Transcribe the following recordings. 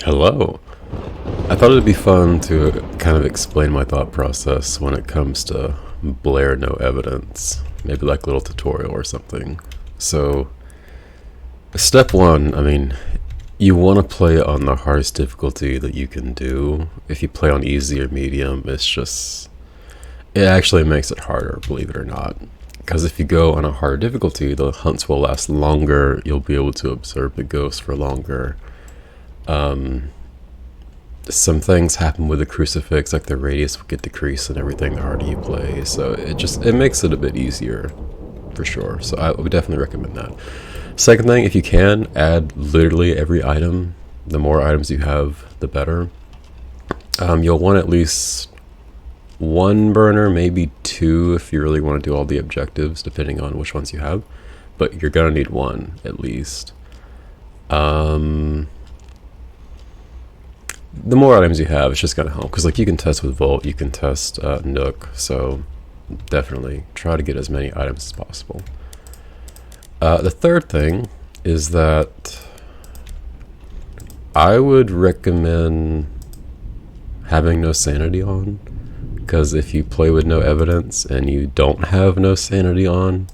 Hello. I thought it'd be fun to kind of explain my thought process when it comes to Blair no evidence. Maybe like a little tutorial or something. So, step one, you want to play on the hardest difficulty that you can do. If you play on easy or medium, it actually makes it harder, believe it or not. Because if you go on a harder difficulty, the hunts will last longer, you'll be able to observe the ghost for longer. Some things happen with the crucifix, like the radius will get decreased and everything the harder you play, so it makes it a bit easier for sure. So I would definitely recommend that. Second thing, if you can, add literally every item. The more items you have, the better. You'll want at least one burner, maybe two if you really want to do all the objectives, depending on which ones you have, but you're gonna need one at least. The more items you have, it's just gonna help, because like you can test with Volt, you can test Nook, so definitely try to get as many items as possible. The third thing is that I would recommend having no sanity on, because if you play with no evidence and you don't have no sanity on,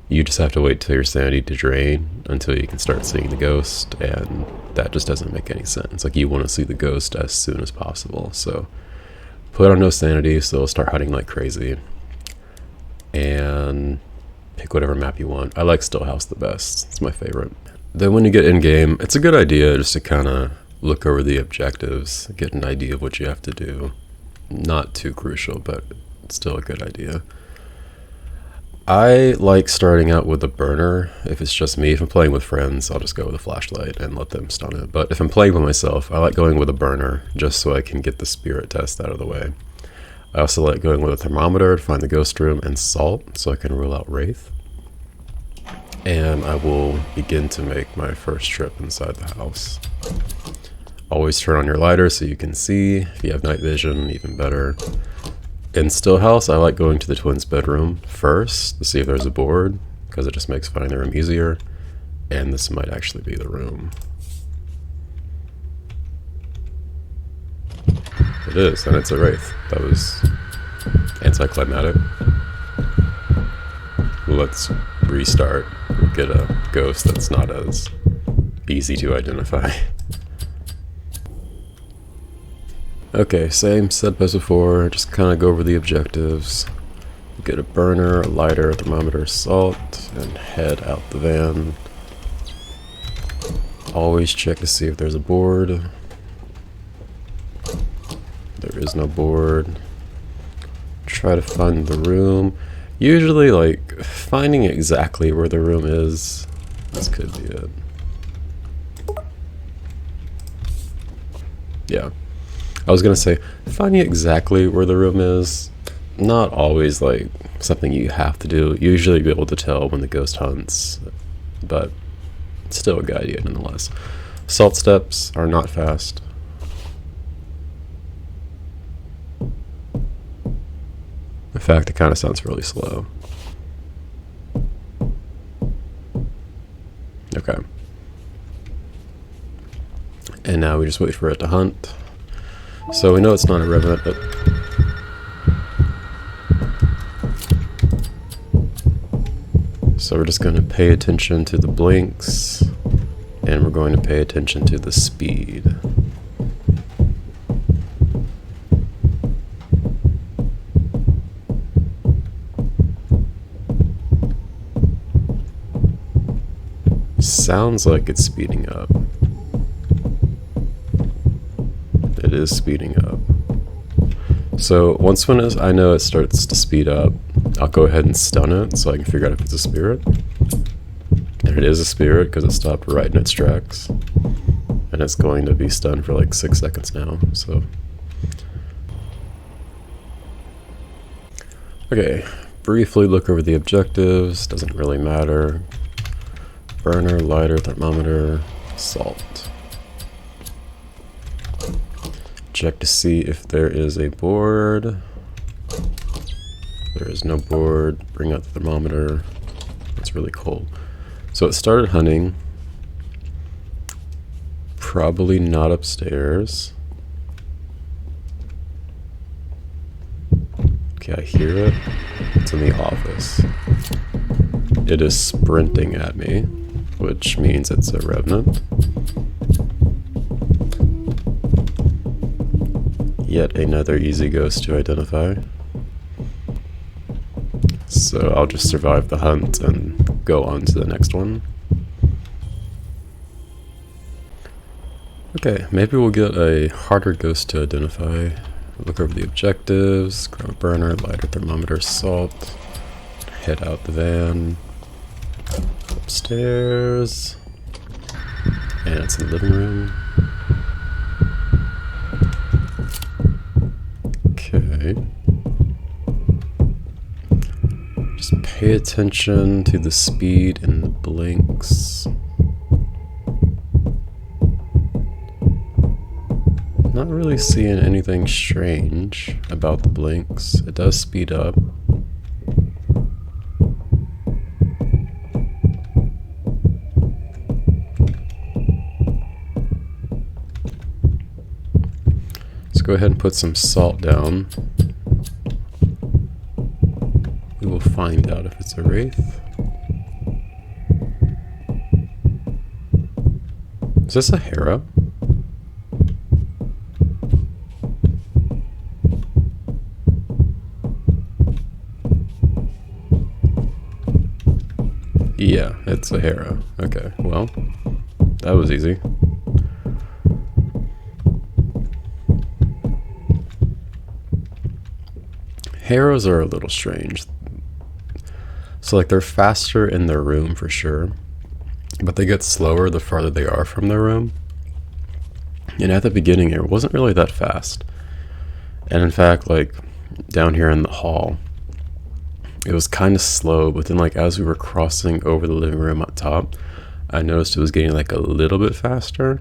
you just have to wait till your sanity to drain until you can start seeing the ghost, and that just doesn't make any sense. Like, you want to see the ghost as soon as possible, so put on no sanity so it'll start hunting like crazy, and pick whatever map you want. I like Stillhouse the best, it's my favorite. Then when you get in game, it's a good idea just to kind of look over the objectives, get an idea of what you have to do. Not too crucial, but it's still a good idea. I like starting out with a burner. If it's just me, if I'm playing with friends, I'll just go with a flashlight and let them stun it. But if I'm playing with myself, I like going with a burner just so I can get the spirit test out of the way. I also like going with a thermometer to find the ghost room, and salt so I can rule out Wraith. And I will begin to make my first trip inside the house. Always turn on your lighter so you can see. If you have night vision, even better. In Stillhouse, I like going to the twins' bedroom first to see if there's a board, because it just makes finding the room easier. And this might actually be the room. It is, and it's a Wraith. That was anticlimactic. Let's restart. Get a ghost that's not as easy to identify. Okay, same setup as before, just kind of go over the objectives. Get a burner, a lighter, a thermometer, salt, and head out the van. Always check to see if there's a board. There is no board. Try to find the room. Usually, like, finding exactly where the room is, this could be it. Yeah. I was gonna say, finding exactly where the room is, not always like something you have to do. Usually you'll be able to tell when the ghost hunts, but it's still a good idea nonetheless. Salt steps are not fast. In fact, it kind of sounds really slow. Okay. And now we just wait for it to hunt. So we know it's not a Revenant, but so we're just going to pay attention to the blinks, and we're going to pay attention to the speed. Sounds like it's speeding up. It is speeding up. So once I know it starts to speed up, I'll go ahead and stun it so I can figure out if it's a spirit. And it is a spirit because it stopped right in its tracks. And it's going to be stunned for like 6 seconds now, so. Okay, briefly look over the objectives, doesn't really matter. Burner, lighter, thermometer, salt. Check to see if there is a board. There is no board. Bring out the thermometer. It's really cold. So it started hunting. probably not upstairs. Okay, I hear it. It's in the office. It is sprinting at me, which means it's a Revenant. Yet another easy ghost to identify. So I'll just survive the hunt and go on to the next one. Okay, maybe we'll get a harder ghost to identify. Look over the objectives, grab a burner, lighter, thermometer, salt, head out the van, upstairs, and it's in the living room. Okay. Just pay attention to the speed and the blinks. Not really seeing anything strange about the blinks. It does speed up. Let's go ahead and put some salt down. We will find out if it's a Wraith. Is this a Hera? Yeah, it's a Hera. Okay, well, that was easy. Heras are a little strange. So like they're faster in their room for sure, but they get slower the farther they are from their room. And at the beginning it wasn't really that fast. And in fact, like down here in the hall, it was kind of slow, but then like as we were crossing over the living room up top, I noticed it was getting like a little bit faster.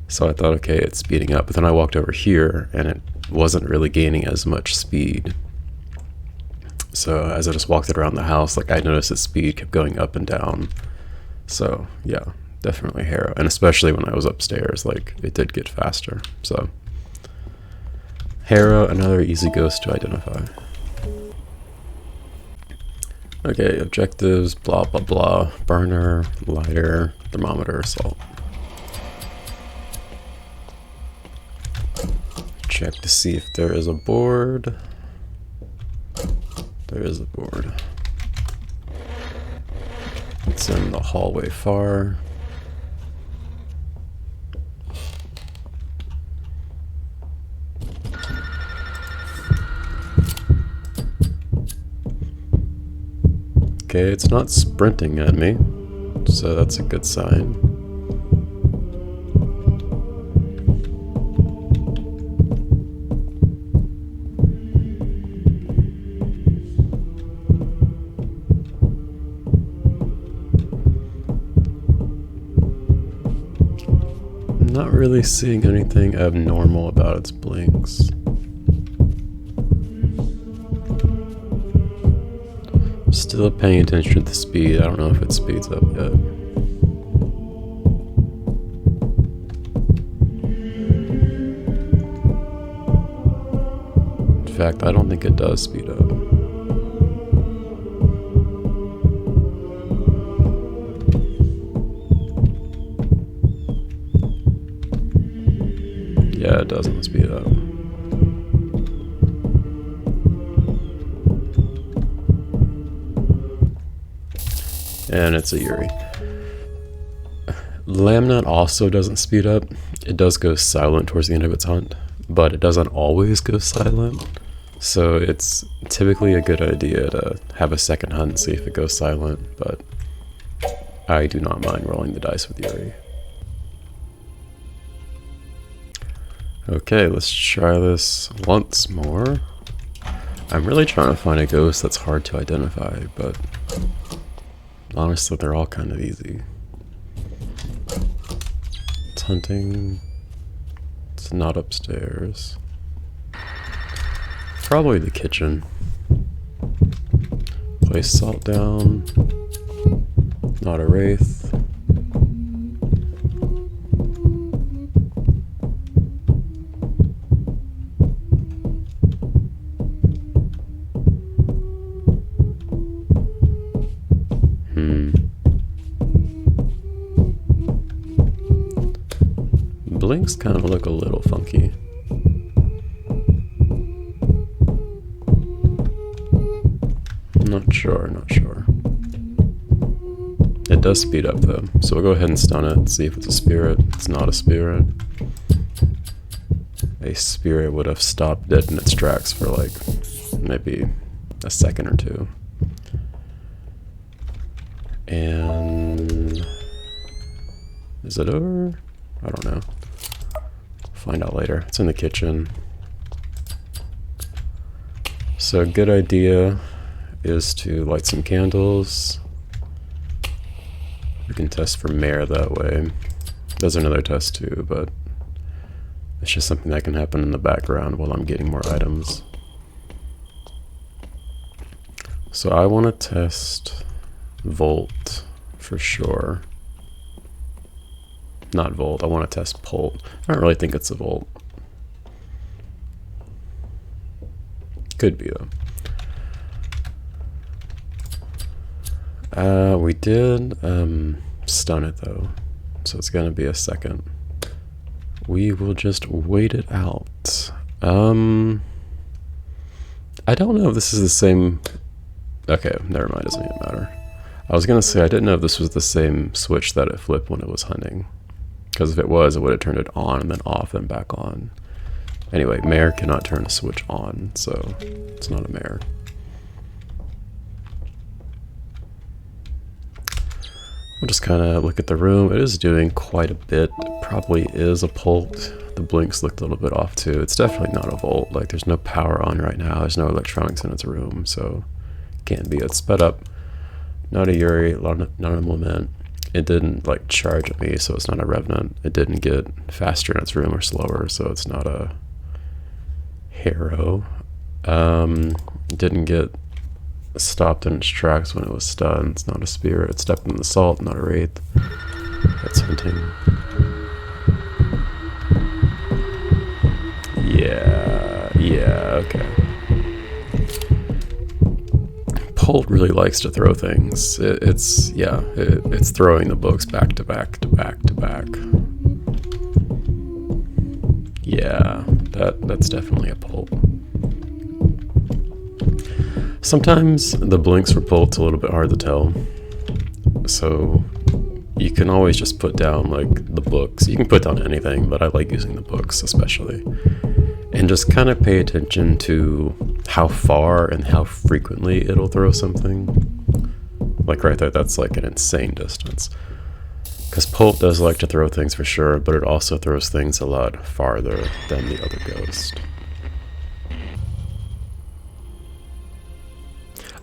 So I thought, okay, it's speeding up. But then I walked over here and it wasn't really gaining as much speed. So as I just walked it around the house, like I noticed its speed kept going up and down. So yeah, definitely Hera. And especially when I was upstairs, like it did get faster. So Hera, another easy ghost to identify. Okay, objectives, blah, blah, blah. Burner, lighter, thermometer, salt. Check to see if there is a board. There is a board. It's in the hallway far. Okay, it's not sprinting at me, so that's a good sign. Not really seeing anything abnormal about its blinks. Still paying attention to the speed. I don't know if it speeds up yet. In fact, I don't think it does speed up. Yeah, it doesn't speed up. And it's a Yurei. Lamnut also doesn't speed up. It does go silent towards the end of its hunt, but it doesn't always go silent. So it's typically a good idea to have a second hunt and see if it goes silent, but I do not mind rolling the dice with Yurei. Okay, let's try this once more. I'm really trying to find a ghost that's hard to identify, but honestly, they're all kind of easy. It's hunting. It's not upstairs. Probably the kitchen. Place salt down. Not a Wraith. blinks kind of look a little funky. Not sure. It does speed up though, so we'll go ahead and stun it, see if it's a spirit. It's not a spirit. A spirit would have stopped dead in its tracks for like maybe a second or two. And is it over? I don't know. Find out later. It's in the kitchen. So a good idea is to light some candles. We can test for mare that way. There's another test too, but it's just something that can happen in the background while I'm getting more items. So I want to test Volt for sure. Not Volt, I want to test Polt. I don't really think it's a Volt. Could be though. We did stun it though, so it's gonna be a second. We will just wait it out. I don't know if this is the same. Okay, never mind, doesn't even matter. I was gonna say I didn't know if this was the same switch that it flipped when it was hunting, because if it was, it would have turned it on and then off and back on. Anyway, mare cannot turn a switch on, so it's not a mare. We'll just kind of look at the room. It is doing quite a bit. Probably is a Polt. The blinks looked a little bit off too. It's definitely not a Volt. Like there's no power on right now. There's no electronics in its room, so can't be. It's sped up. Not a Yurei, not a Lament. It didn't like charge at me, so it's not a Revenant. It didn't get faster in its room or slower, so it's not a Harrow. It didn't get stopped in its tracks when it was stunned. It's not a spirit. It stepped in the salt, not a wraith. That's hunting. Yeah, okay. Polt really likes to throw things. It's throwing the books back to back to back to back. Yeah, that's definitely a Polt. Sometimes the blinks for Polt's a little bit hard to tell, so you can always just put down like the books. You can put down anything, but I like using the books especially. And just kind of pay attention to how far and how frequently it'll throw something. Like right there, that's like an insane distance. Because Polt does like to throw things for sure, but it also throws things a lot farther than the other ghost.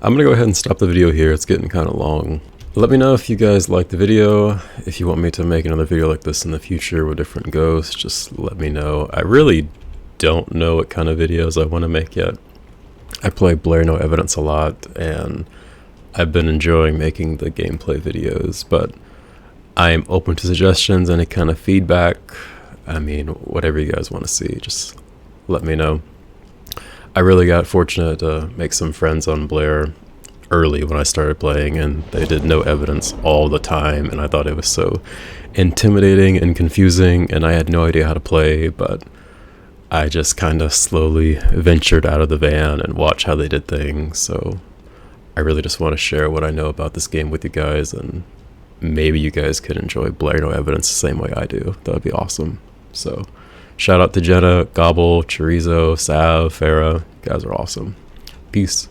I'm gonna go ahead and stop the video here. It's getting kind of long. Let me know if you guys liked the video. If you want me to make another video like this in the future with different ghosts, just let me know. I really don't know what kind of videos I want to make yet. I play Blair No Evidence a lot, and I've been enjoying making the gameplay videos, but I am open to suggestions, any kind of feedback. I mean, whatever you guys want to see, just let me know. I really got fortunate to make some friends on Blair early when I started playing, and they did No Evidence all the time, and I thought it was so intimidating and confusing, and I had no idea how to play, but I just kind of slowly ventured out of the van and watched how they did things. So I really just want to share what I know about this game with you guys, and maybe you guys could enjoy Blair No Evidence the same way I do. That would be awesome. So shout out to Jenna, Gobble, Chorizo, Sav, Farah. You guys are awesome. Peace.